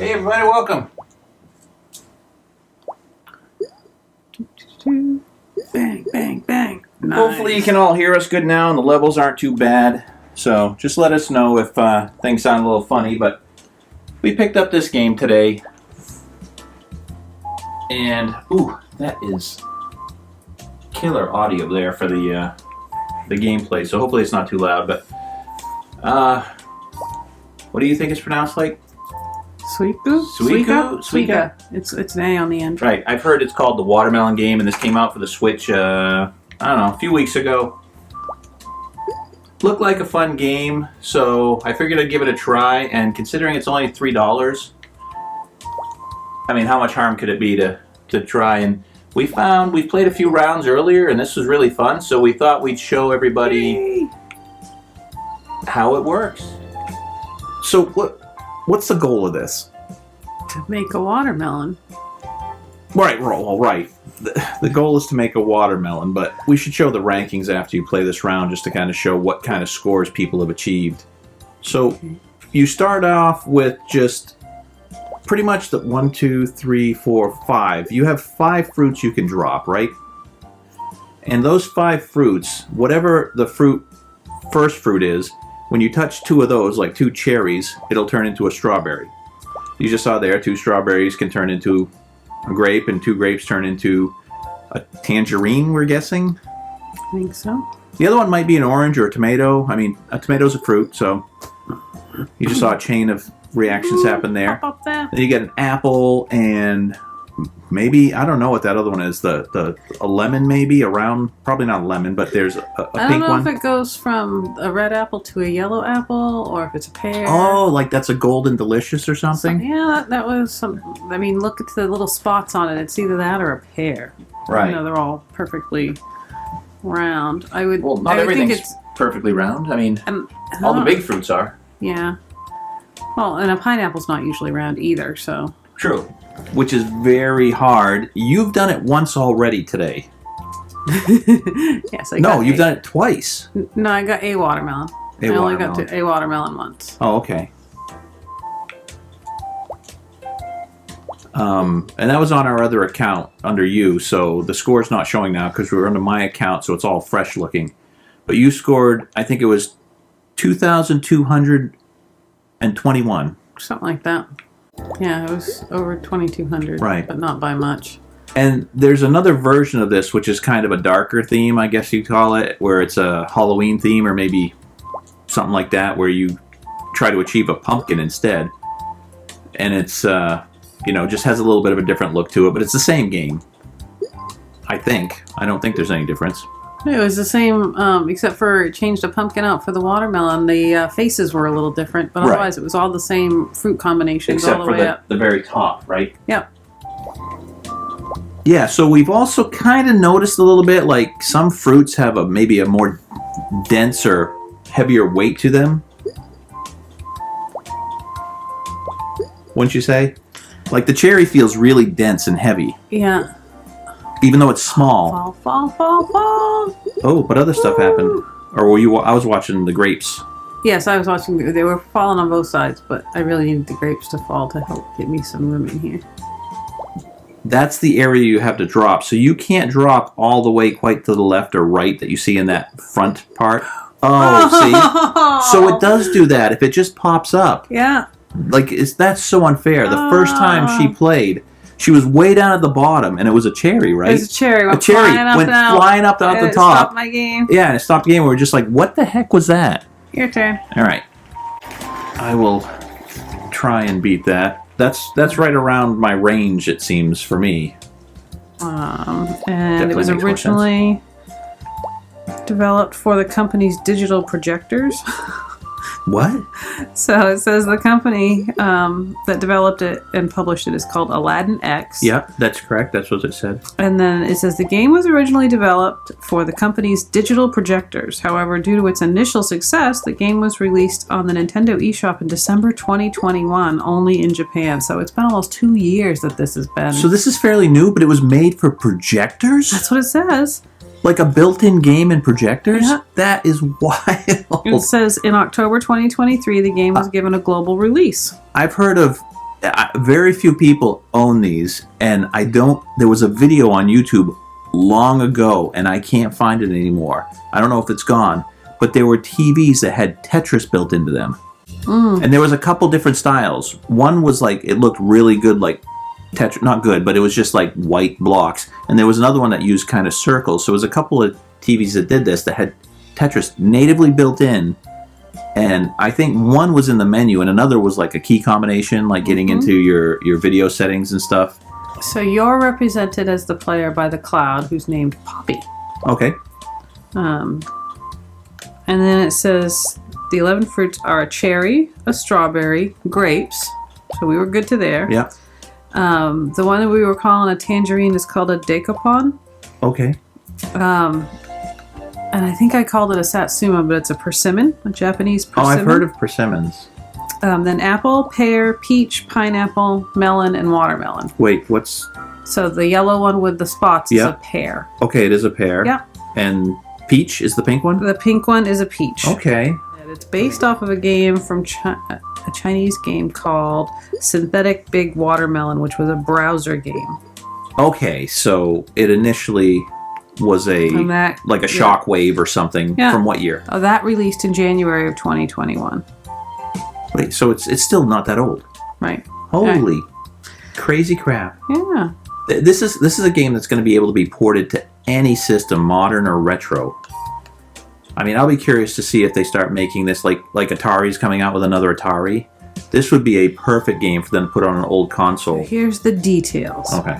Hey everybody, welcome. Bang, bang, bang. Nice. Hopefully you can all hear us good now and the levels aren't too bad. So just let us know if things sound a little funny, but we picked up this game today. And, ooh, that is killer audio there for the gameplay. So hopefully it's not too loud, but what do you think it's pronounced like? SUIKA? SUIKA? It's an A on the end. Right. I've heard it's called the Watermelon Game, and this came out for the Switch, I don't know, a few weeks ago. Looked like a fun game, so I figured I'd give it a try, and considering it's only $3, I mean, how much harm could it be to try? And we've played a few rounds earlier, and this was really fun, so we thought we'd show everybody how it works. So what's the goal of this? To make a watermelon. Right, right. The goal is to make a watermelon, but we should show the rankings after you play this round just to kind of show what kind of scores people have achieved. So you start off with just pretty much the 1, 2, 3, 4, 5. You have 5 fruits you can drop, right? And those 5 fruits, whatever the first fruit is, when you touch 2 of those, like 2 cherries, it'll turn into a strawberry. You just saw there, 2 strawberries can turn into a grape, and 2 grapes turn into a tangerine, we're guessing? I think so. The other one might be an orange or a tomato. I mean, a tomato's a fruit, so you just saw a chain of reactions happen there. Pop up there. Then you get an apple and maybe, I don't know what that other one is, a lemon maybe, probably not a lemon, but there's a pink one. I don't know if it goes from a red apple to a yellow apple, or if it's a pear. Oh, like that's a golden delicious or something? Yeah, that was some. I mean, look at the little spots on it. It's either that or a pear. Right. You know, they're all perfectly round. Well, not everything's perfectly round. I mean, all the big fruits are. Yeah. Well, and a pineapple's not usually round either, so. True. Which is very hard. You've done it once already today. Yes, you've done it twice. No, I got a watermelon. I only got to a watermelon once. Oh, okay. And that was on our other account under you, so the score's not showing now because we were under my account, so it's all fresh looking. But you scored, I think it was 2,221. Something like that. Yeah, it was over 2,200, right, but not by much. And there's another version of this, which is kind of a darker theme, I guess you'd call it, where it's a Halloween theme or maybe something like that, where you try to achieve a pumpkin instead. And it's, just has a little bit of a different look to it, but it's the same game, I think. I don't think there's any difference. It was the same, except for it changed a pumpkin out for the watermelon. The faces were a little different, but otherwise it was all the same fruit combinations except all the way up. The very top, right? Yep. Yeah, so we've also kind of noticed a little bit, like some fruits have maybe a more dense or heavier weight to them. Wouldn't you say? Like the cherry feels really dense and heavy. Yeah. Even though it's small. Fall. Oh, but other stuff happened. Or were you? I was watching the grapes. Yes, I was watching. They were falling on both sides, but I really needed the grapes to fall to help get me some room in here. That's the area you have to drop. So you can't drop all the way quite to the left or right that you see in that front part. Oh, see? So it does do that if it just pops up. Yeah. Like, that's so unfair. The first time she played, she was way down at the bottom, and it was a cherry, right? It was a cherry. Went flying up out the top. Stopped my game. Yeah, and it stopped the game. We were just like, what the heck was that? Your turn. All right. I will try and beat that. That's right around my range, it seems, for me. And Definitely it was originally developed for the company's digital projectors. What? So it says the company that developed it and published it is called Aladdin X. Yep, that's correct. That's what it said. And then it says the game was originally developed for the company's digital projectors. However, due to its initial success, the game was released on the Nintendo eShop in December 2021, only in Japan. So it's been almost 2 years that this has been. So this is fairly new, but it was made for projectors? That's what it says. Like a built-in game and projectors? Yeah. That is wild. It says in October 2023, the game was given a global release. I've heard of very few people own these, and I don't. There was a video on YouTube long ago, and I can't find it anymore. I don't know if it's gone, but there were TVs that had Tetris built into them, and there was a couple different styles. One was like it looked really good, like Tetris, not good, but it was just like white blocks, and there was another one that used kind of circles. So it was a couple of TVs that did this that had Tetris natively built in. And I think one was in the menu, and another was like a key combination, like getting into your video settings and stuff. So you're represented as the player by the cloud, who's named Poppy. Okay. And then it says the 11 fruits are a cherry, a strawberry, grapes. So we were good to there. Yeah. The one that we were calling a tangerine is called a decapon. Okay. And I think I called it a satsuma, but it's a persimmon, a Japanese persimmon. Oh, I've heard of persimmons. Then apple, pear, peach, pineapple, melon, and watermelon. Wait, what's... So the yellow one with the spots is a pear. Okay, it is a pear. Yeah. And peach is the pink one? The pink one is a peach. Okay. And it's based off of a game from a Chinese game called Synthetic Big Watermelon, which was a browser game. Okay, so it initially was like a shockwave or something. Yeah. From what year? That released in January of 2021. Wait, so it's still not that old. Right. Holy crazy crap. Yeah. This is a game that's going to be able to be ported to any system, modern or retro. I mean, I'll be curious to see if they start making this like Atari's coming out with another Atari. This would be a perfect game for them to put on an old console. Here's the details. Okay.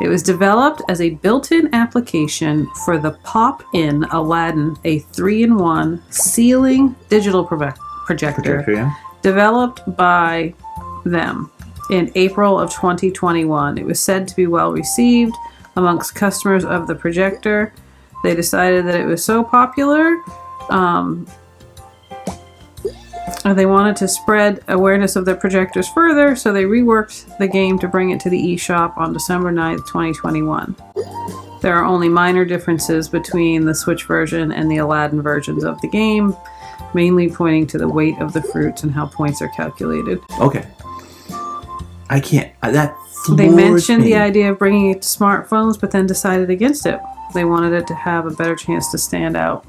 It was developed as a built-in application for the Pop-In Aladdin, a 3-in-1 ceiling digital projector Yeah. developed by them in April of 2021. It was said to be well received amongst customers of the projector. They decided that it was so popular, they wanted to spread awareness of their projectors further, so they reworked the game to bring it to the eShop on December 9th, 2021. There are only minor differences between the Switch version and the Aladdin versions of the game, mainly pointing to the weight of the fruits and how points are calculated. Okay. I can't. That floors They mentioned me. the idea of bringing it to smartphones, but then decided against it. They wanted it to have a better chance to stand out.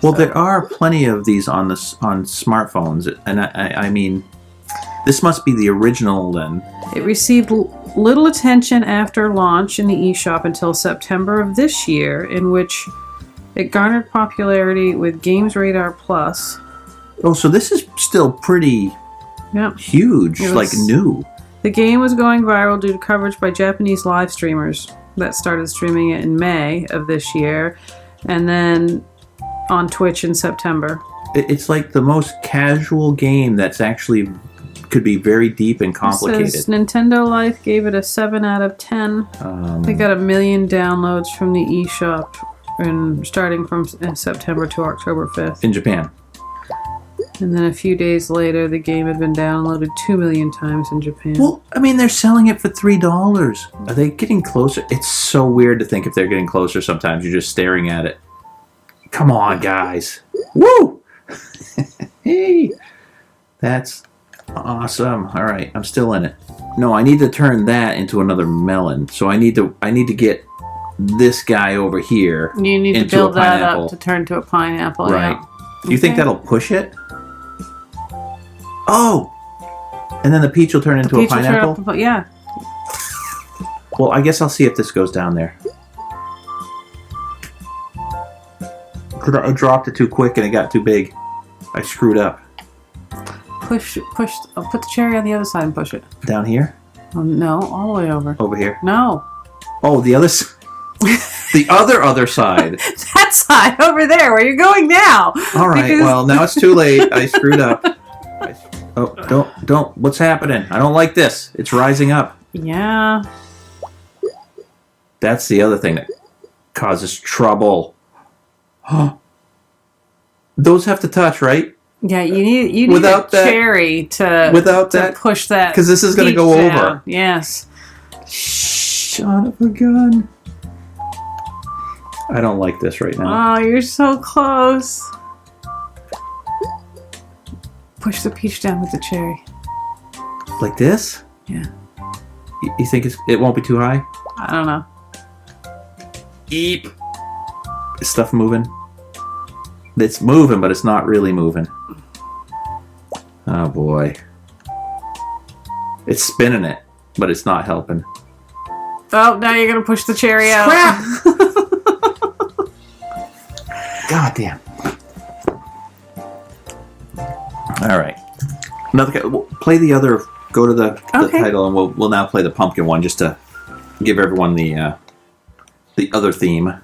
Well, there are plenty of these on smartphones, and I mean, this must be the original then. It received little attention after launch in the eShop until September of this year, in which it garnered popularity with Games Radar Plus. Oh, so this is still pretty huge, like new. The game was going viral due to coverage by Japanese live streamers that started streaming it in May of this year, and then on Twitch in September. It's like the most casual game that's actually could be very deep and complicated. It says Nintendo Life gave it a 7 out of 10. They got 1 million downloads from the eShop, and starting from September to October 5th. In Japan. And then a few days later, the game had been downloaded 2 million times in Japan. Well, I mean, they're selling it for $3. Are they getting closer? It's so weird to think if they're getting closer sometimes. You're just staring at it. Come on, guys. Woo! Hey! That's awesome. All right, I'm still in it. No, I need to turn that into another melon. So I need to get this guy over here. You need to build that up to turn to a pineapple. Right. Yeah. You think that'll push it? Oh! And then the peach will turn into a pineapple? Yeah. Well, I guess I'll see if this goes down there. I dropped it too quick and it got too big. I screwed up. Push. Put the cherry on the other side and push it. Down here? Oh, no, all the way over. Over here? No. Oh, the other side. The other side. That side over there, where you're going now. All right. Because... Well, now it's too late. I screwed up. Oh, don't. What's happening? I don't like this. It's rising up. Yeah. That's the other thing that causes trouble. Those have to touch, right? Yeah, you need without a that, cherry to push that. Because this is going to go down. over. Yes. Son of a gun. I don't like this right now. Oh, you're so close. Push the peach down with the cherry. Like this? Yeah. You think it won't be too high? I don't know. Eep. Is stuff moving? It's moving, but it's not really moving. Oh boy. It's spinning it, but it's not helping. Oh, now you're gonna push the cherry out. Crap! God damn. All right. Play the other. Go to the title, and we'll now play the pumpkin one just to give everyone the other theme.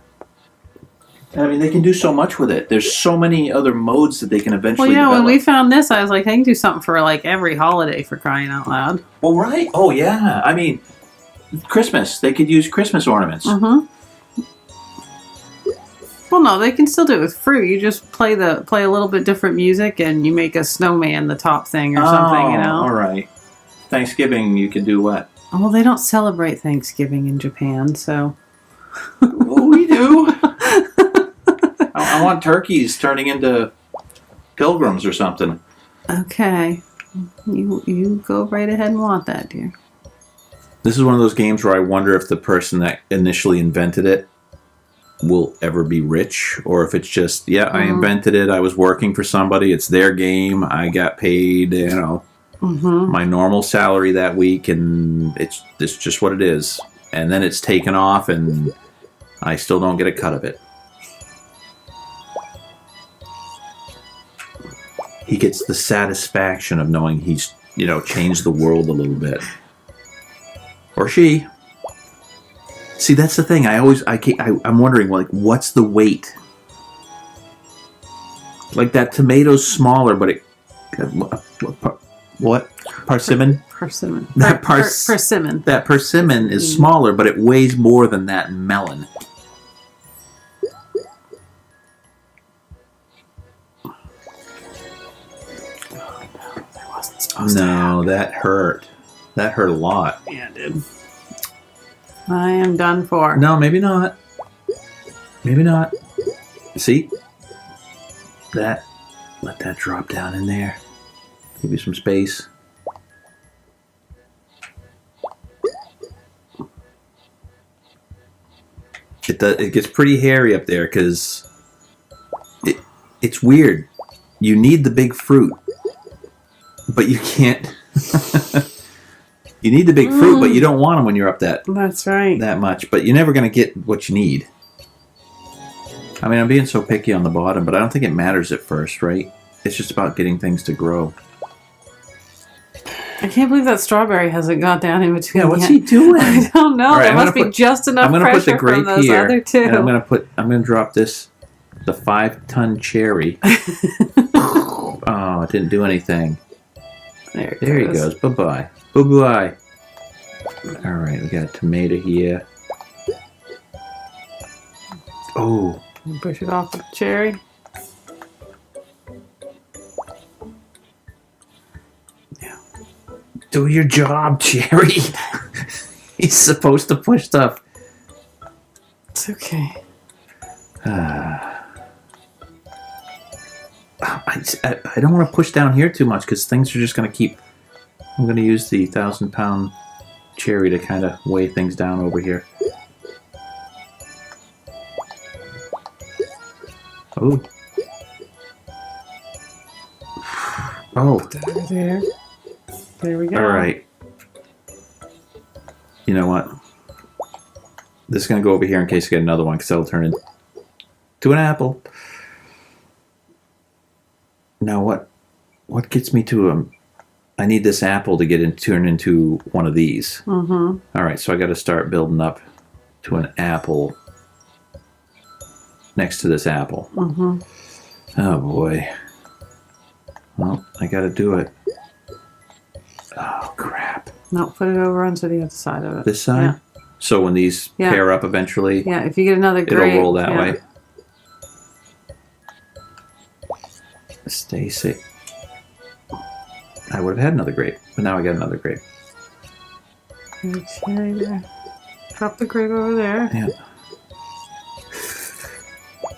I mean, they can do so much with it. There's so many other modes that they can eventually develop. When we found this, I was like, I can do something for like every holiday, for crying out loud. Well, right. Oh, yeah. I mean, Christmas. They could use Christmas ornaments. Mm-hmm. Well, no, they can still do it with fruit. You just play a little bit different music, and you make a snowman the top thing or something, you know? All right. Thanksgiving, you can do what? Well, they don't celebrate Thanksgiving in Japan, so... Well, we do. I want turkeys turning into pilgrims or something. Okay. You go right ahead and want that, dear. This is one of those games where I wonder if the person that initially invented it will ever be rich, or if it's just, I invented it, I was working for somebody, it's their game, I got paid, my normal salary that week, and it's just what it is. And then it's taken off, and I still don't get a cut of it. He gets the satisfaction of knowing he's, changed the world a little bit. Or she. See, that's the thing. I'm wondering, like, what's the weight? Like, that tomato's smaller, but it... What? Persimmon? Persimmon. That persimmon. That persimmon is smaller, but it weighs more than that melon. No, that hurt. That hurt a lot. Yeah, it did. I am done for. No, maybe not. Maybe not. See? Let that drop down in there. Give you some space. It gets pretty hairy up there because it's weird. You need the big fruit, but you can't. You need the big fruit, but you don't want them when you're up That's right. that much. But you're never going to get what you need. I mean, I'm being so picky on the bottom, but I don't think it matters at first, right? It's just about getting things to grow. I can't believe that strawberry hasn't got down in between. Yeah, what's yet. he doing? I don't know. All right, there must be just enough pressure from those other two. And I'm gonna drop this, the 5-ton cherry. Oh, it didn't do anything. There he goes. Bye-bye. Bye-bye. All right, we got a tomato here. Oh. Push it off with the cherry. Yeah. Do your job, Cherry. He's supposed to push stuff. It's okay. I don't want to push down here too much because things are just going to keep... I'm going to use the 1,000-pound cherry to kind of weigh things down over here. Oh. Oh. Put that over there. There we go. All right. You know what? This is going to go over here in case I get another one because that'll turn into an apple. Now what gets me to I need this apple to turn into one of these. Mm-hmm. All right, so I got to start building up to an apple next to this apple. Mm-hmm. Oh boy. Well, I got to do it. Oh crap. No, put it over onto the other side of it. This side? Yeah. So when these pair up eventually, yeah, if you get another grape, it'll roll that way. Stay safe. I would have had another grape, but now I got another grape. Cherry there. Drop the grape over there. Yeah.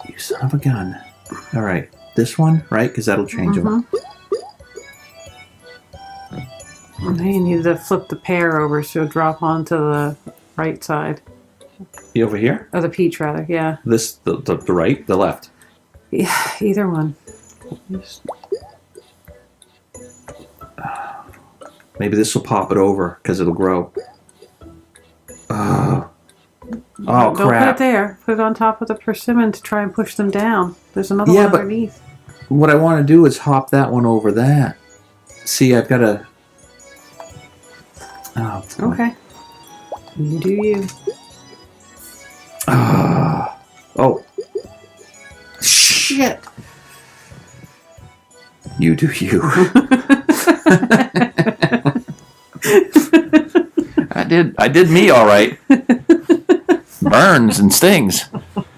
You son of a gun. All right, this one, right? Because that'll change them. Now you need to flip the pear over so it'll drop onto the right side. You over here? Or the peach, rather, yeah. This, the right, the left. Yeah, either one. Maybe this will pop it over because it'll grow. Oh, Don't put it crap. there. Put it on top of the persimmon to try and push them down. There's another Yeah, one but- underneath. What I want to do is hop that one over that. See, I've got to... Oh, boy. Okay. You do you. Oh. Shit. You do you. I did me all right. Burns and stings. All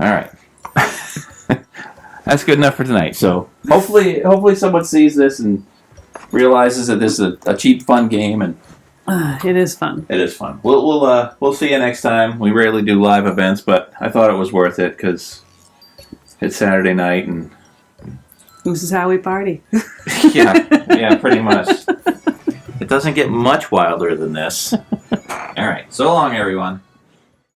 right. That's good enough for tonight. So hopefully someone sees this and realizes that this is a cheap, fun game, and It is fun. it is fun. We'll see you next time. We rarely do live events, but I thought it was worth it because it's Saturday night, and This is how we party. yeah, pretty much. It doesn't get much wilder than this. All right. So long, everyone.